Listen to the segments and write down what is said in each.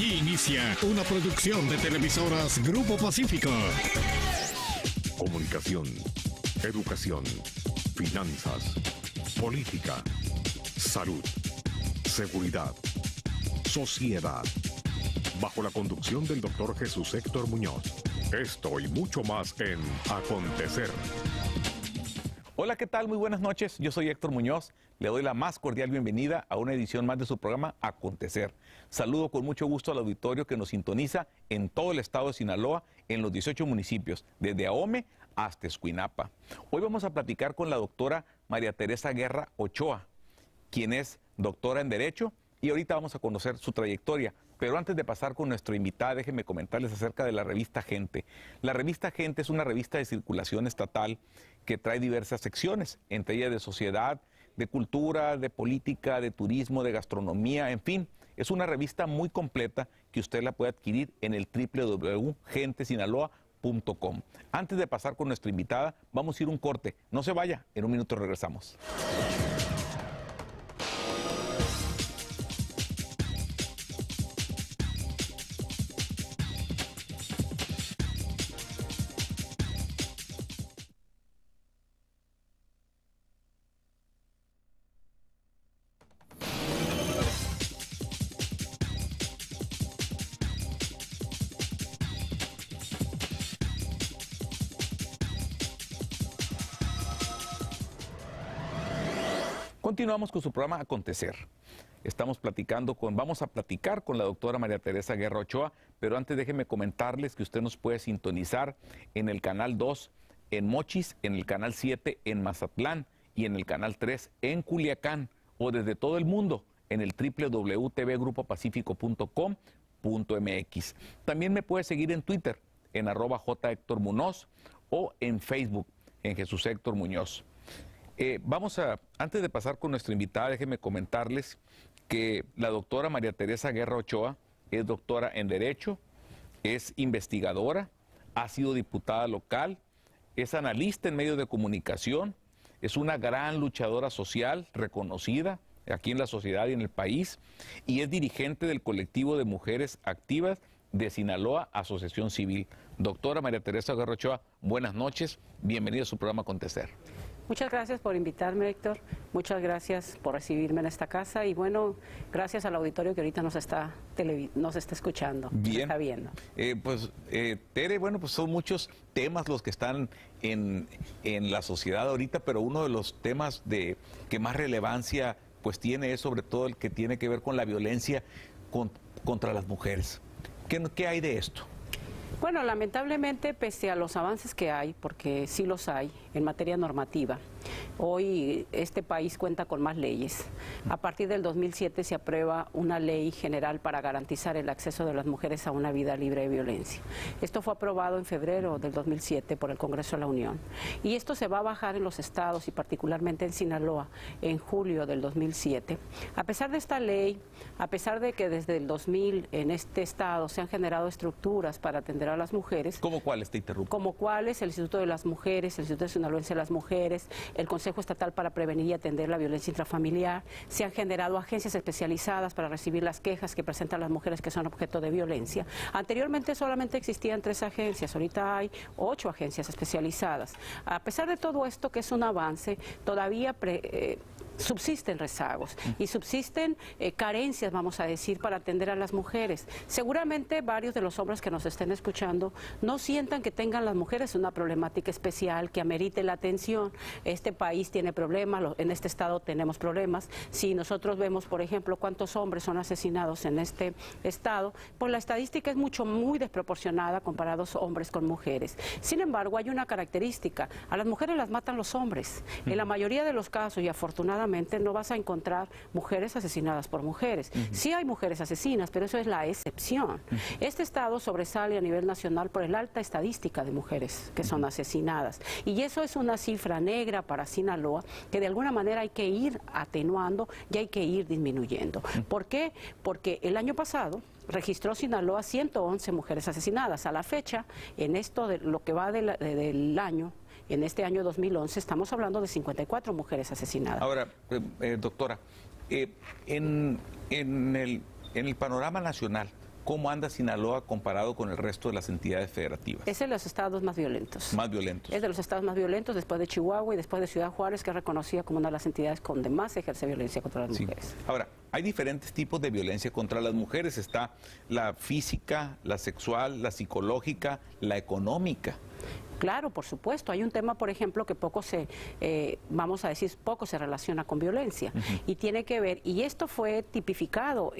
Aquí inicia una producción de televisoras Grupo Pacífico. Comunicación, educación, finanzas, política, salud, seguridad, sociedad. Bajo la conducción del doctor Jesús Héctor Muñoz. Esto y mucho más en Acontecer. Hola, ¿qué tal? Muy buenas noches. Yo soy Héctor Muñoz. Le doy la más cordial bienvenida a una edición más de su programa Acontecer. Saludo con mucho gusto al auditorio que nos sintoniza en todo el estado de Sinaloa, en los 18 municipios, desde Ahome hasta Escuinapa. Hoy vamos a platicar con la doctora María Teresa Guerra Ochoa, quien es doctora en Derecho, y ahorita vamos a conocer su trayectoria. Pero antes de pasar con nuestra invitada, déjenme comentarles acerca de la revista Gente. La revista Gente es una revista de circulación estatal que trae diversas secciones, entre ellas de sociedad, de cultura, de política, de turismo, de gastronomía, en fin. Es una revista muy completa que usted la puede adquirir en el www.gentesinaloa.com. Antes de pasar con nuestra invitada, vamos a ir a un corte. No se vaya, en un minuto regresamos. Continuamos con su programa Acontecer. Vamos a platicar con la doctora María Teresa Guerra Ochoa, pero antes déjenme comentarles que usted nos puede sintonizar en el canal 2 en Mochis, en el canal 7 en Mazatlán y en el canal 3 en Culiacán, o desde todo el mundo en el www.tvgrupopacifico.com.mx. También me puede seguir en Twitter en @jhectormunoz o en Facebook en Jesús Héctor Muñoz. Antes de pasar con nuestra invitada, déjenme comentarles que la doctora María Teresa Guerra Ochoa es doctora en Derecho, es investigadora, ha sido diputada local, es analista en medios de comunicación, es una gran luchadora social reconocida aquí en la sociedad y en el país, y es dirigente del colectivo de mujeres activas de Sinaloa Asociación Civil. Doctora María Teresa Guerra Ochoa, buenas noches, bienvenida a su programa Acontecer. Muchas gracias por invitarme, Héctor. Muchas gracias por recibirme en esta casa y bueno, gracias al auditorio que ahorita nos está escuchando, bien, nos está viendo. Tere, bueno, pues son muchos temas los que están en la sociedad ahorita, pero uno de los temas que más relevancia pues tiene es sobre todo el que tiene que ver con la violencia contra las mujeres. ¿Qué hay de esto? Bueno, lamentablemente, pese a los avances que hay, porque sí los hay en materia normativa, hoy este país cuenta con más leyes. A partir del 2007 se aprueba una ley general para garantizar el acceso de las mujeres a una vida libre de violencia. Esto fue aprobado en febrero del 2007 por el Congreso de la Unión. Y esto se va a bajar en los estados y particularmente en Sinaloa en julio del 2007. A pesar de esta ley, a pesar de que desde el 2000 en este estado se han generado estructuras para atender a las mujeres. ¿Cómo cuáles, te interrumpo? Como cuáles, el Instituto de las Mujeres, el Instituto Sinaloense de las Mujeres, el Consejo Estatal para Prevenir y Atender la Violencia Intrafamiliar. Se han generado agencias especializadas para recibir las quejas que presentan las mujeres que son objeto de violencia. Anteriormente solamente existían 3 agencias, ahorita hay 8 agencias especializadas. A pesar de todo esto, que es un avance, todavía subsisten rezagos y subsisten carencias, vamos a decir, para atender a las mujeres. Seguramente varios de los hombres que nos estén escuchando no sientan que tengan las mujeres una problemática especial que amerite la atención. Este país tiene problemas, en este estado tenemos problemas. Si nosotros vemos, por ejemplo, cuántos hombres son asesinados en este estado, pues la estadística es muy desproporcionada comparados hombres con mujeres. Sin embargo, hay una característica: a las mujeres las matan los hombres. En la mayoría de los casos, y afortunadamente, no vas a encontrar mujeres asesinadas por mujeres. Sí hay mujeres asesinas, pero eso es la excepción. Este estado sobresale a nivel nacional por el alta estadística de mujeres que son asesinadas. Y eso es una cifra negra para Sinaloa que de alguna manera hay que ir atenuando y hay que ir disminuyendo. ¿Por qué? Porque el año pasado registró Sinaloa 111 mujeres asesinadas. A la fecha, en esto de lo que va del año, en este año 2011, estamos hablando de 54 mujeres asesinadas. Ahora, doctora, en el panorama nacional, ¿Cómo anda Sinaloa comparado con el resto de las entidades federativas? Es de los estados más violentos. Más violentos. Es de los estados más violentos después de Chihuahua y después de Ciudad Juárez, que es reconocida como una de las entidades donde más se ejerce violencia contra las mujeres. Ahora, hay diferentes tipos de violencia contra las mujeres. Está la física, la sexual, la psicológica, la económica. Claro, por supuesto. Hay un tema, por ejemplo, que poco se relaciona con violencia y tiene que ver, y esto fue tipificado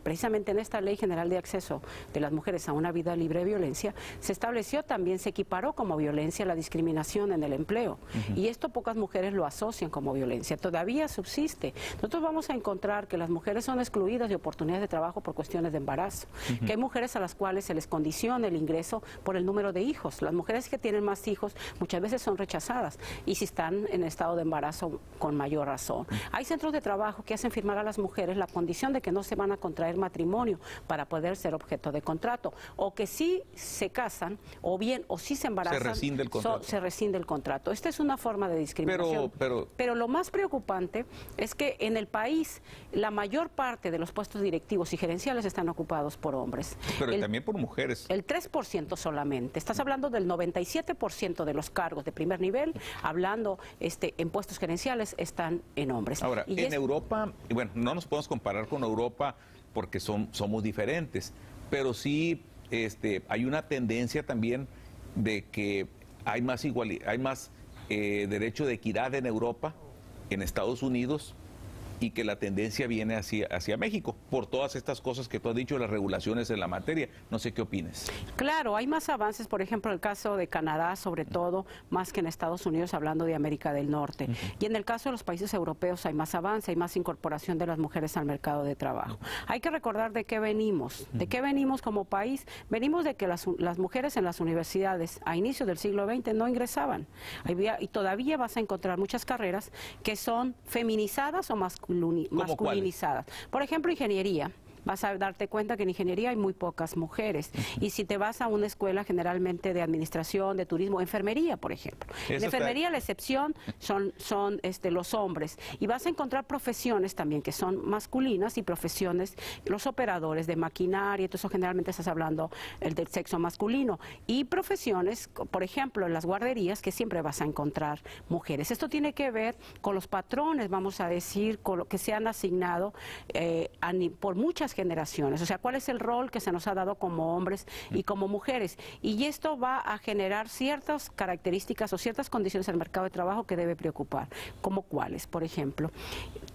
precisamente en esta Ley General de Acceso de las Mujeres a una Vida Libre de Violencia. Se estableció también, se equiparó como violencia la discriminación en el empleo y esto pocas mujeres lo asocian como violencia. Todavía subsiste. Nosotros vamos a encontrar que las mujeres son excluidas de oportunidades de trabajo por cuestiones de embarazo, que hay mujeres a las cuales se les condiciona el ingreso por el número de hijos. Las mujeres que tienen más hijos muchas veces son rechazadas y si están en estado de embarazo con mayor razón. Hay centros de trabajo que hacen firmar a las mujeres la condición de que no se van a contraer matrimonio para poder ser objeto de contrato o que si se casan o bien o si se embarazan se rescinde el contrato. Se rescinde el contrato. Esta es una forma de discriminación. Pero lo más preocupante es que en el país la mayor parte de los puestos directivos y gerenciales están ocupados por hombres. Pero también por mujeres. El 3% solamente. Estás hablando del 97% de los cargos de primer nivel, hablando en puestos gerenciales, están en hombres. Ahora, en Europa, bueno, no nos podemos comparar con Europa porque somos diferentes, pero sí hay una tendencia también de que hay más derecho de equidad en Europa, en Estados Unidos, y que la tendencia viene hacia México, por todas estas cosas que tú has dicho, las regulaciones en la materia. No sé qué opines. Claro, hay más avances, por ejemplo, en el caso de Canadá, sobre todo, más que en Estados Unidos, hablando de América del Norte. Y en el caso de los países europeos hay más avance, hay más incorporación de las mujeres al mercado de trabajo. Hay que recordar de qué venimos. ¿De qué venimos como país? Venimos de que las mujeres en las universidades a inicios del siglo XX no ingresaban. Y todavía vas a encontrar muchas carreras que son feminizadas o masculinizadas. Por ejemplo, ingeniería. Vas a darte cuenta que en ingeniería hay muy pocas mujeres. Y si te vas a una escuela generalmente de administración, de turismo, enfermería, por ejemplo. En enfermería la excepción son los hombres. Y vas a encontrar profesiones también que son masculinas y profesiones, los operadores de maquinaria, entonces generalmente estás hablando del sexo masculino. Y profesiones, por ejemplo, en las guarderías, que siempre vas a encontrar mujeres. Esto tiene que ver con los patrones, vamos a decir, con lo que se han asignado por muchas generaciones, o sea, cuál es el rol que se nos ha dado como hombres y como mujeres, y esto va a generar ciertas características o ciertas condiciones en el mercado de trabajo que debe preocupar, como cuáles, por ejemplo,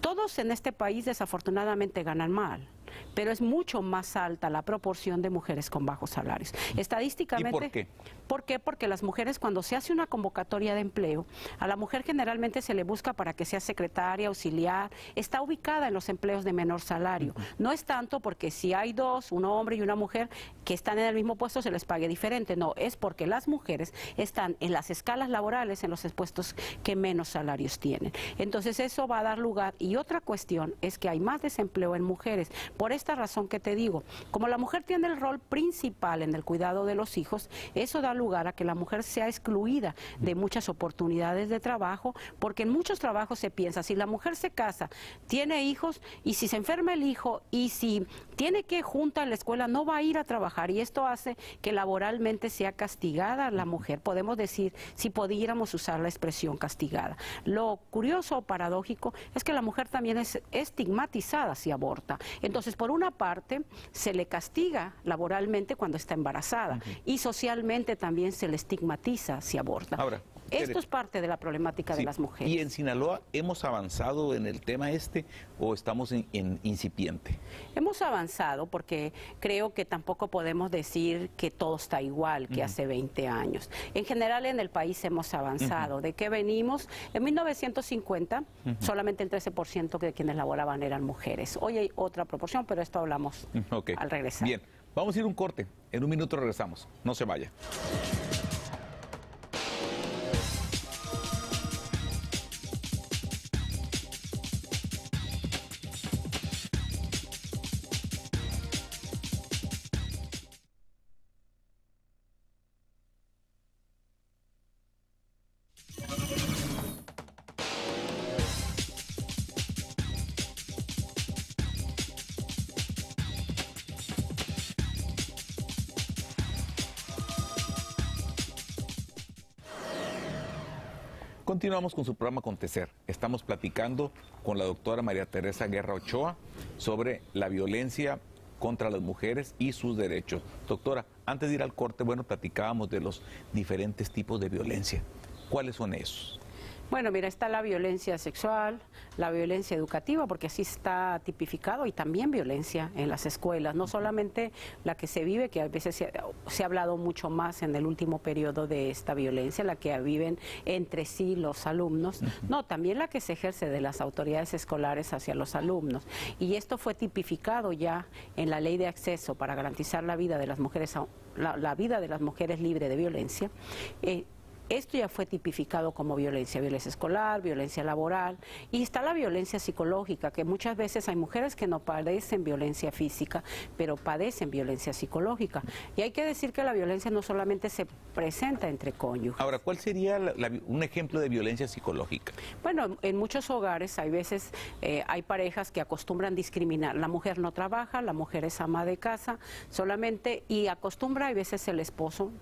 todos en este país desafortunadamente ganan mal, pero es mucho más alta la proporción de mujeres con bajos salarios. Estadísticamente, ¿y por qué? ¿Por qué? Porque las mujeres, cuando se hace una convocatoria de empleo, a la mujer generalmente se le busca para que sea secretaria, auxiliar, está ubicada en los empleos de menor salario. No es tanto porque si hay dos, un hombre y una mujer, que están en el mismo puesto, se les pague diferente. No, es porque las mujeres están en las escalas laborales, en los puestos que menos salarios tienen. Entonces eso va a dar lugar. Y otra cuestión es que hay más desempleo en mujeres. Por esta razón que te digo, como la mujer tiene el rol principal en el cuidado de los hijos, eso da lugar a que la mujer sea excluida de muchas oportunidades de trabajo, porque en muchos trabajos se piensa, si la mujer se casa, tiene hijos, y si se enferma el hijo, y si tiene que junta en la escuela, no va a ir a trabajar, y esto hace que laboralmente sea castigada la mujer. Podemos decir, si pudiéramos usar la expresión castigada. Lo curioso o paradójico es que la mujer también es estigmatizada si aborta. Entonces, por una parte, se le castiga laboralmente cuando está embarazada, y socialmente también se le estigmatiza si aborta. Ahora, esto es parte de la problemática de las mujeres. ¿Y en Sinaloa hemos avanzado en el tema o estamos en incipiente? Hemos avanzado porque creo que tampoco podemos decir que todo está igual que hace 20 años. En general en el país hemos avanzado. ¿De qué venimos? En 1950 solamente el 13% de quienes laboraban eran mujeres. Hoy hay otra proporción, pero esto hablamos al regresar. Bien, vamos a ir a un corte. En un minuto regresamos. No se vaya. Continuamos con su programa Acontecer. Estamos platicando con la doctora María Teresa Guerra Ochoa sobre la violencia contra las mujeres y sus derechos. Doctora, antes de ir al corte, bueno, platicábamos de los diferentes tipos de violencia. ¿Cuáles son esos? Bueno, mira, está la violencia sexual, la violencia educativa, porque así está tipificado, y también violencia en las escuelas, no solamente la que se vive, que a veces se ha hablado mucho más en el último periodo de esta violencia, la que viven entre sí los alumnos, no, también la que se ejerce de las autoridades escolares hacia los alumnos. Y esto fue tipificado ya en la Ley de Acceso para garantizar la vida de las mujeres, la vida de las mujeres libre de violencia. Esto ya fue tipificado como violencia escolar, violencia laboral, y está la violencia psicológica, que muchas veces hay mujeres que no padecen violencia física, pero padecen violencia psicológica. Y hay que decir que la violencia no solamente se presenta entre cónyuges. Ahora, ¿cuál sería un ejemplo de violencia psicológica? Bueno, en muchos hogares hay veces, hay parejas que acostumbran discriminar. La mujer no trabaja, la mujer es ama de casa solamente, y acostumbra, hay veces el esposo,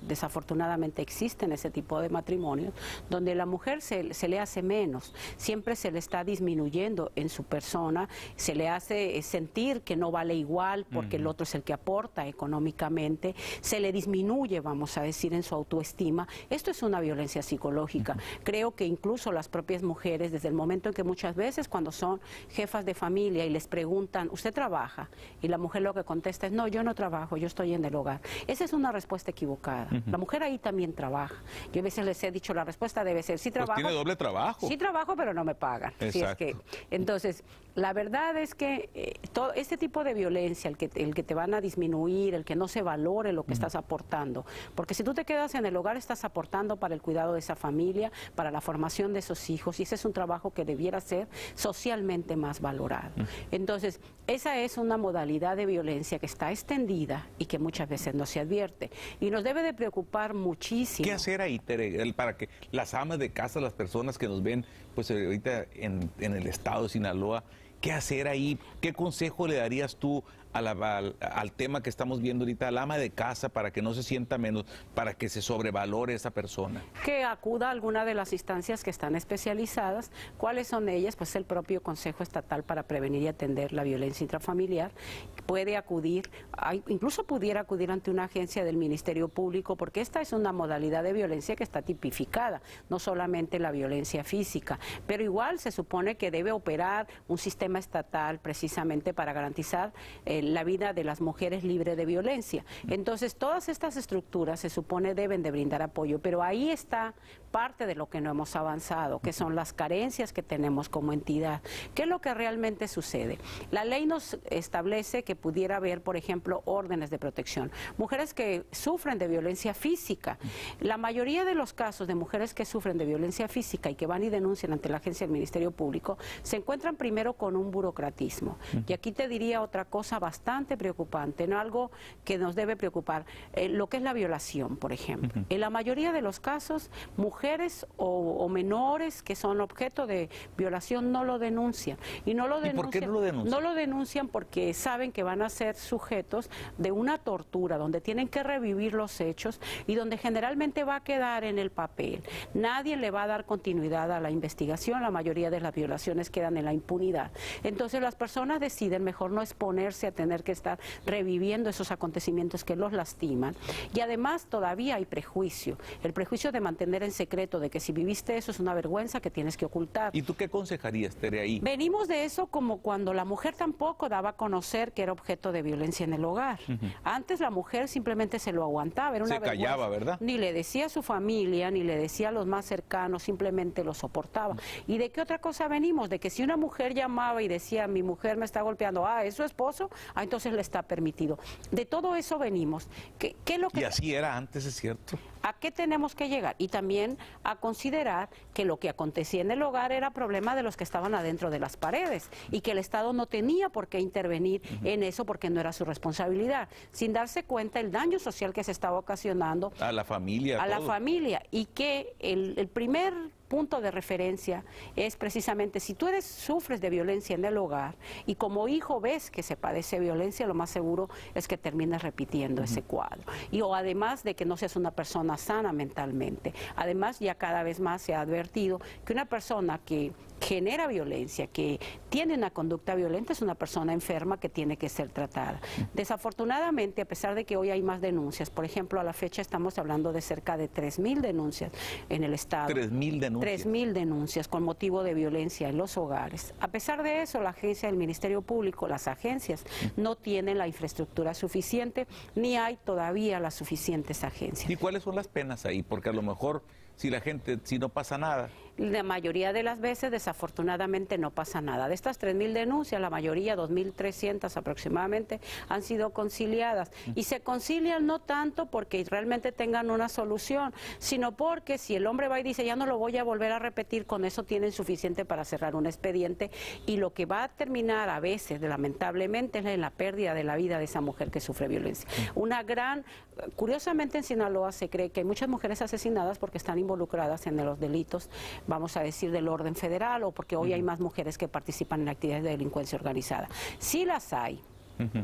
desafortunadamente existen ese tipo de matrimonios donde la mujer se le hace menos, siempre se le está disminuyendo en su persona, se le hace sentir que no vale igual porque el otro es el que aporta económicamente, se le disminuye, vamos a decir, en su autoestima. Esto es una violencia psicológica. Creo que incluso las propias mujeres, desde el momento en que muchas veces cuando son jefas de familia y les preguntan, ¿usted trabaja? Y la mujer lo que contesta es, no, yo no trabajo, yo estoy en el hogar. Esa es una respuesta equivocada. La mujer ahí también trabaja. Yo a veces les he dicho, la respuesta debe ser, sí trabajo. Pues tiene doble trabajo. Sí trabajo, pero no me pagan. Si es que, entonces, la verdad es que todo este tipo de violencia, el que te van a disminuir, el que no se valore lo que estás aportando, porque si tú te quedas en el hogar estás aportando para el cuidado de esa familia, para la formación de esos hijos, y ese es un trabajo que debiera ser socialmente más valorado. Entonces, esa es una modalidad de violencia que está extendida y que muchas veces no se advierte. Y nos debe de preocupar muchísimo. ¿Qué hacer ahí, Tere, para que las amas de casa, las personas que nos ven, pues ahorita en el estado de Sinaloa, qué hacer ahí? ¿Qué consejo le darías tú al tema que estamos viendo ahorita, al ama de casa, para que no se sienta menos, para que se sobrevalore esa persona? Que acuda a alguna de las instancias que están especializadas. ¿Cuáles son ellas? Pues el propio Consejo Estatal para Prevenir y Atender la Violencia Intrafamiliar. Puede acudir, incluso pudiera acudir ante una agencia del Ministerio Público, porque esta es una modalidad de violencia que está tipificada, no solamente la violencia física, pero igual se supone que debe operar un sistema estatal precisamente para garantizar la vida de las mujeres libre de violencia. Entonces, todas estas estructuras se supone deben de brindar apoyo, pero ahí está parte de lo que no hemos avanzado, que son las carencias que tenemos como entidad. ¿Qué es lo que realmente sucede? La ley nos establece que pudiera haber, por ejemplo, órdenes de protección. Mujeres que sufren de violencia física. La mayoría de los casos de mujeres que sufren de violencia física y que van y denuncian ante la agencia del Ministerio Público, se encuentran primero con un burocratismo. Y aquí te diría otra cosa bastante preocupante, no algo que nos debe preocupar, lo que es la violación, por ejemplo. En la mayoría de los casos, mujeres o menores que son objeto de violación no lo denuncian. Y no lo denuncian. ¿Y por qué no lo denuncian? No lo denuncian porque saben que van a ser sujetos de una tortura, donde tienen que revivir los hechos y donde generalmente va a quedar en el papel. Nadie le va a dar continuidad a la investigación, la mayoría de las violaciones quedan en la impunidad. Entonces las personas deciden mejor no exponerse a tener que estar reviviendo esos acontecimientos que los lastiman. Y además todavía hay prejuicio, el prejuicio de mantener en secreto, de que si viviste eso es una vergüenza que tienes que ocultar. ¿Y tú qué aconsejarías, Tere, ahí? Venimos de eso como cuando la mujer tampoco daba a conocer que era objeto de violencia en el hogar. Antes la mujer simplemente se lo aguantaba, era una se callaba, ¿verdad? Ni le decía a su familia, ni le decía a los más cercanos, simplemente lo soportaba. ¿Y de qué otra cosa venimos? De que si una mujer llamaba y decía, mi mujer me está golpeando, ¿es su esposo? Entonces le está permitido. De todo eso venimos. ¿Qué es lo que... Y así era antes, ¿es cierto? ¿A qué tenemos que llegar? Y también a considerar que lo que acontecía en el hogar era problema de los que estaban adentro de las paredes y que el Estado no tenía por qué intervenir en eso porque no era su responsabilidad, sin darse cuenta el daño social que se estaba ocasionando a la familia. A la familia, y que el primer punto de referencia es precisamente si tú sufres de violencia en el hogar y como hijo ves que se padece violencia, lo más seguro es que termines repitiendo ese cuadro. Y o además de que no seas una persona sana mentalmente. Además, ya cada vez más se ha advertido que una persona que genera violencia, que tiene una conducta violenta, es una persona enferma que tiene que ser tratada. Desafortunadamente, a pesar de que hoy hay más denuncias, por ejemplo, a la fecha estamos hablando de cerca de 3.000 denuncias en el Estado. 3.000 denuncias. 3.000 denuncias con motivo de violencia en los hogares. A pesar de eso, la agencia del Ministerio Público, las agencias, no tienen la infraestructura suficiente, ni hay todavía las suficientes agencias. ¿Y cuáles son las penas ahí? Porque a lo mejor si no pasa nada. La mayoría de las veces, desafortunadamente, no pasa nada. De estas 3.000 denuncias, la mayoría, 2.300 aproximadamente, han sido conciliadas. Y se concilian no tanto porque realmente tengan una solución, sino porque si el hombre va y dice, ya no lo voy a volver a repetir, con eso tienen suficiente para cerrar un expediente. Y lo que va a terminar a veces, lamentablemente, es en la pérdida de la vida de esa mujer que sufre violencia. Curiosamente en Sinaloa se cree que hay muchas mujeres asesinadas porque están involucradas en los delitos, vamos a decir, del orden federal, o porque hoy hay más mujeres que participan en actividades de delincuencia organizada. Sí las hay.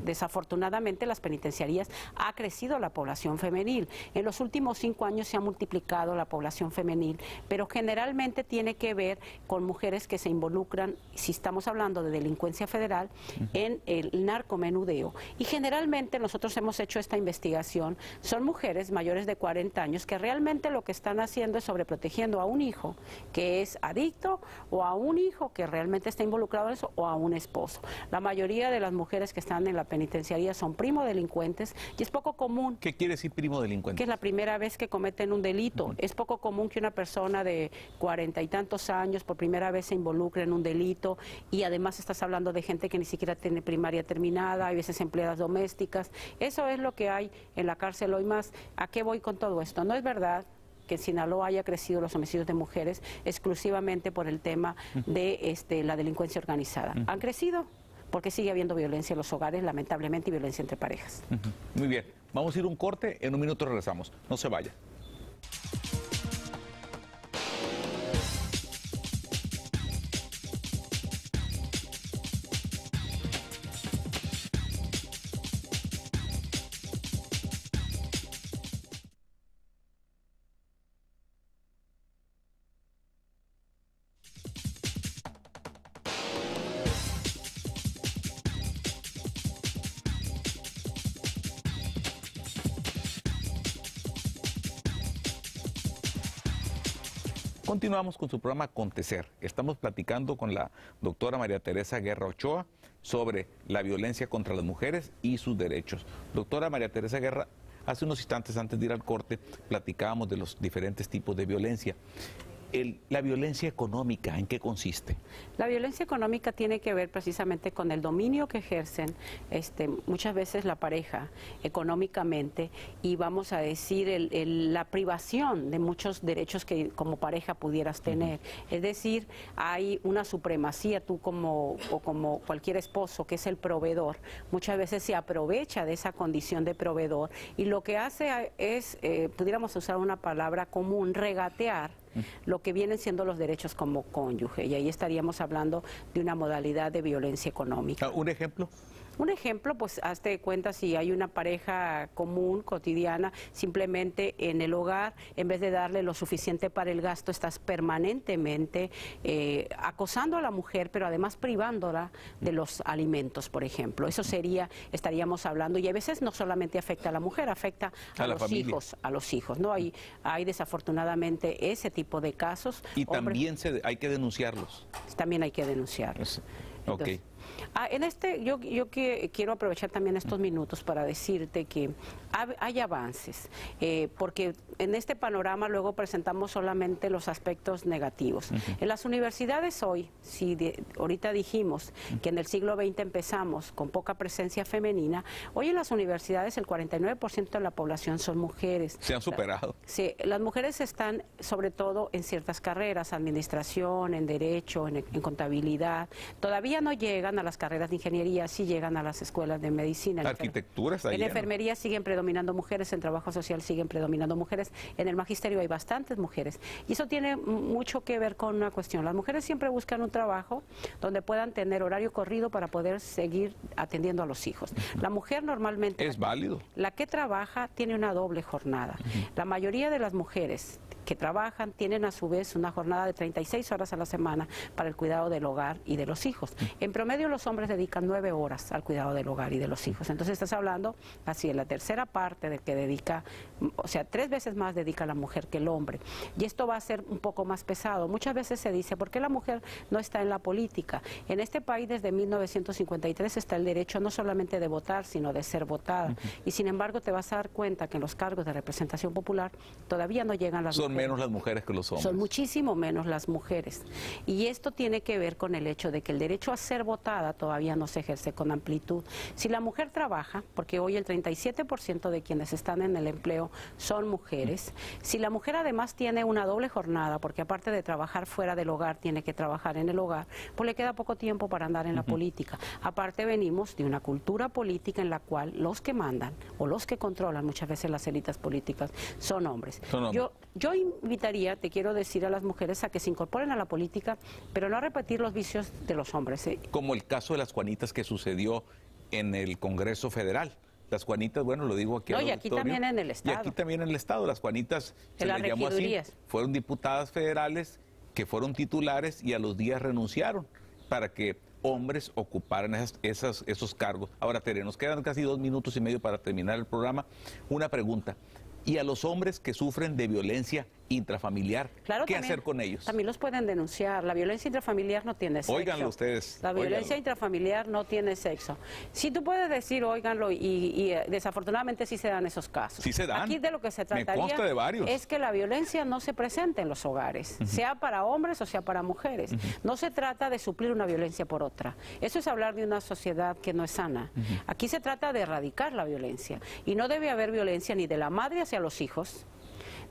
Desafortunadamente, las penitenciarías ha crecido la población femenil. En los últimos 5 años se ha multiplicado la población femenil, pero generalmente tiene que ver con mujeres que se involucran, si estamos hablando de delincuencia federal, en el narcomenudeo. Y generalmente nosotros hemos hecho esta investigación, son mujeres mayores de 40 años que realmente lo que están haciendo es sobreprotegiendo a un hijo que es adicto, o a un hijo que realmente está involucrado en eso, o a un esposo. La mayoría de las mujeres que están en la penitenciaría son primo delincuentes y es poco común. ¿Qué quiere decir primo delincuente? Que es la primera vez que cometen un delito. Es poco común que una persona de 40 y tantos años por primera vez se involucre en un delito, y además estás hablando de gente que ni siquiera tiene primaria terminada, hay veces empleadas domésticas. Eso es lo que hay en la cárcel hoy más. ¿A qué voy con todo esto? No es verdad que en Sinaloa haya crecido los homicidios de mujeres exclusivamente por el tema de la delincuencia organizada. Han crecido porque sigue habiendo violencia en los hogares, lamentablemente, y violencia entre parejas. Muy bien, vamos a ir un corte, en un minuto regresamos. No se vaya. Continuamos con su programa Acontecer. Estamos platicando con la doctora María Teresa Guerra Ochoa sobre la violencia contra las mujeres y sus derechos. Doctora María Teresa Guerra, hace unos instantes antes de ir al corte platicábamos de los diferentes tipos de violencia. La violencia económica, ¿en qué consiste? La violencia económica tiene que ver precisamente con el dominio que ejercen muchas veces la pareja económicamente, y vamos a decir la privación de muchos derechos que como pareja pudieras tener. Es decir, hay una supremacía, tú como cualquier esposo que es el proveedor, muchas veces se aprovecha de esa condición de proveedor, y lo que hace es, pudiéramos usar una palabra común, regatear lo que vienen siendo los derechos como cónyuge, y ahí estaríamos hablando de una modalidad de violencia económica. ¿Un ejemplo? Un ejemplo, pues hazte de cuenta, si hay una pareja común, cotidiana, simplemente en el hogar, en vez de darle lo suficiente para el gasto, estás permanentemente acosando a la mujer, pero además privándola de los alimentos, por ejemplo. Eso estaríamos hablando, y a veces no solamente afecta a la mujer, afecta a los hijos, ¿no? Hay desafortunadamente ese tipo de casos. Y también hay que denunciarlos. También hay que denunciarlos. Entonces, yo quiero aprovechar también estos minutos para decirte que hay avances, porque en este panorama luego presentamos solamente los aspectos negativos. En las universidades hoy, ahorita dijimos que en el siglo XX empezamos con poca presencia femenina, hoy en las universidades el 49% de la población son mujeres. Se han superado. Sí, las mujeres están sobre todo en ciertas carreras, administración, en derecho, en contabilidad, todavía no llegan llegan a las carreras de ingeniería, sí llegan a las escuelas de medicina. La arquitectura está en llena. enfermería siguen predominando mujeres, en trabajo social siguen predominando mujeres, en el magisterio hay bastantes mujeres. Y eso tiene mucho que ver con una cuestión. Las mujeres siempre buscan un trabajo donde puedan tener horario corrido para poder seguir atendiendo a los hijos. La mujer normalmente... Es válido. La que trabaja tiene una doble jornada. La mayoría de las mujeres que trabajan tienen a su vez una jornada de 36 horas a la semana para el cuidado del hogar y de los hijos. En promedio los hombres dedican 9 horas al cuidado del hogar y de los hijos. Entonces estás hablando así, en la tercera parte del que dedica, o sea, 3 veces más dedica la mujer que el hombre. Y esto va a ser un poco más pesado. Muchas veces se dice, ¿por qué la mujer no está en la política? En este país desde 1953 está el derecho no solamente de votar, sino de ser votada. Y sin embargo te vas a dar cuenta que en los cargos de representación popular todavía no llegan las mujeres. Menos las mujeres que los hombres. Son muchísimo menos las mujeres. Y esto tiene que ver con el hecho de que el derecho a ser votada todavía no se ejerce con amplitud. Si la mujer trabaja, porque hoy el 37% de quienes están en el empleo son mujeres, si la mujer además tiene una doble jornada, porque aparte de trabajar fuera del hogar, tiene que trabajar en el hogar, pues le queda poco tiempo para andar en la política. Aparte venimos de una cultura política en la cual los que mandan o los que controlan muchas veces las élites políticas son hombres. Yo invitaría, te quiero decir, a las mujeres a que se incorporen a la política, pero no a repetir los vicios de los hombres. Como el caso de las Juanitas que sucedió en el Congreso Federal. Las Juanitas, bueno, lo digo aquí. No, y aquí también en el Estado. Y aquí también en el Estado. Las Juanitas, se les llamó así, fueron diputadas federales que fueron titulares y a los días renunciaron para que hombres ocuparan esos cargos. Ahora, Tere, nos quedan casi 2 minutos y medio para terminar el programa. Una pregunta. Y a los hombres que sufren de violencia intrafamiliar, claro, ¿qué hacer con ellos? También los pueden denunciar. La violencia intrafamiliar no tiene sexo. Óiganlo ustedes. La violencia intrafamiliar no tiene sexo. Si tú puedes decir, óiganlo, y desafortunadamente sí se dan esos casos. Sí se dan. Aquí de lo que se trataría me consta de varios. Es que la violencia no se presente en los hogares, sea para hombres o sea para mujeres. No se trata de suplir una violencia por otra. Eso es hablar de una sociedad que no es sana. Aquí se trata de erradicar la violencia. Y no debe haber violencia ni de la madre hacia los hijos,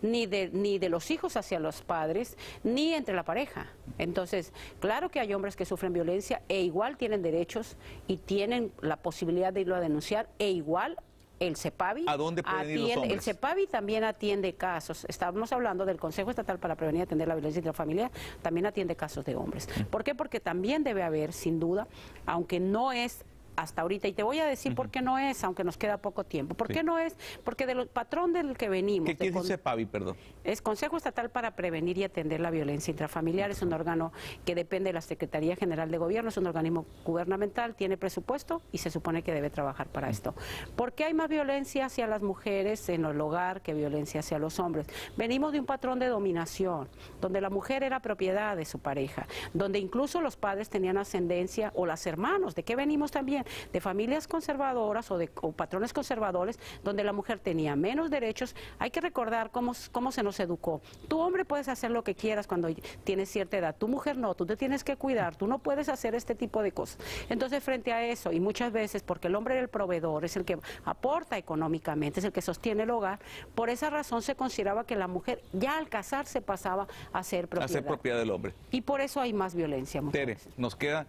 ni de los hijos hacia los padres, ni entre la pareja. Entonces, claro que hay hombres que sufren violencia e igual tienen derechos y tienen la posibilidad de irlo a denunciar e igual el CEPAVI. ¿A dónde pueden ir los hombres? El CEPAVI también atiende casos. Estamos hablando del Consejo Estatal para Prevenir y Atender la Violencia Intrafamiliar, también atiende casos de hombres. ¿Por qué? Porque también debe haber, sin duda, aunque no es hasta ahorita, y te voy a decir por qué no es, aunque nos queda poco tiempo. ¿Por qué no es? Porque del patrón del que venimos... ¿Qué quiere decir CEPAVI, perdón? Es Consejo Estatal para Prevenir y Atender la Violencia Intrafamiliar, es un órgano que depende de la Secretaría General de Gobierno, es un organismo gubernamental, tiene presupuesto y se supone que debe trabajar para esto. ¿Por qué hay más violencia hacia las mujeres en el hogar que violencia hacia los hombres? Venimos de un patrón de dominación, donde la mujer era propiedad de su pareja, donde incluso los padres tenían ascendencia, o los hermanos. ¿De qué venimos también? De familias conservadoras o patrones conservadores donde la mujer tenía menos derechos. Hay que recordar cómo se nos educó. Tu hombre puedes hacer lo que quieras cuando tienes cierta edad, tu mujer no, tú te tienes que cuidar, tú no puedes hacer este tipo de cosas. Entonces, frente a eso, y muchas veces porque el hombre era el proveedor, es el que aporta económicamente, es el que sostiene el hogar, por esa razón se consideraba que la mujer ya al casarse pasaba a ser propiedad. A ser propiedad del hombre. Y por eso hay más violencia. Tere, nos queda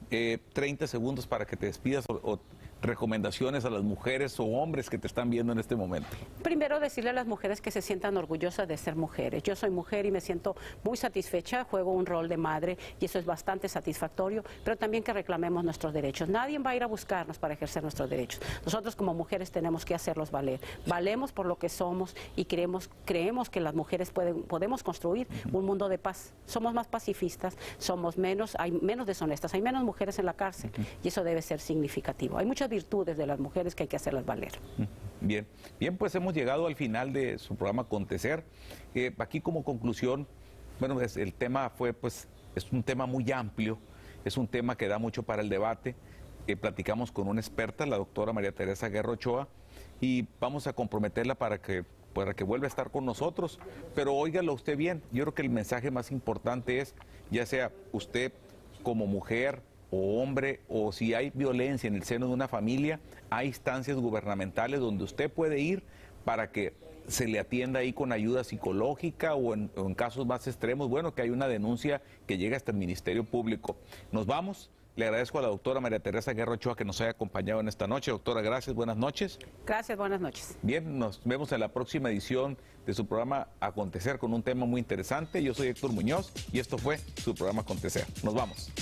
30 segundos para que te despidas o recomendaciones a las mujeres o hombres que te están viendo en este momento. Primero, decirle a las mujeres que se sientan orgullosas de ser mujeres. Yo soy mujer y me siento muy satisfecha, juego un rol de madre y eso es bastante satisfactorio, pero también que reclamemos nuestros derechos. Nadie va a ir a buscarnos para ejercer nuestros derechos. Nosotros como mujeres tenemos que hacerlos valer. Valemos por lo que somos y creemos que las mujeres podemos construir un mundo de paz. Somos más pacifistas, hay menos deshonestas, hay menos mujeres en la cárcel y eso debe ser significativo. Hay muchas virtudes de las mujeres que hay que hacerlas valer. Bien, pues hemos llegado al final de su programa Acontecer. Aquí como conclusión, bueno, el tema es un tema muy amplio, es un tema que da mucho para el debate. Platicamos con una experta, la doctora María Teresa Guerra Ochoa, y vamos a comprometerla para que vuelva a estar con nosotros. Pero óigalo usted bien, yo creo que el mensaje más importante es, ya sea usted como mujer o hombre, o si hay violencia en el seno de una familia, hay instancias gubernamentales donde usted puede ir para que se le atienda ahí con ayuda psicológica o en casos más extremos, bueno, que hay una denuncia que llega hasta el Ministerio Público. Nos vamos. Le agradezco a la doctora María Teresa Guerra Ochoa que nos haya acompañado en esta noche. Doctora, gracias, buenas noches. Gracias, buenas noches. Bien, nos vemos en la próxima edición de su programa Acontecer con un tema muy interesante. Yo soy Héctor Muñoz y esto fue su programa Acontecer. Nos vamos.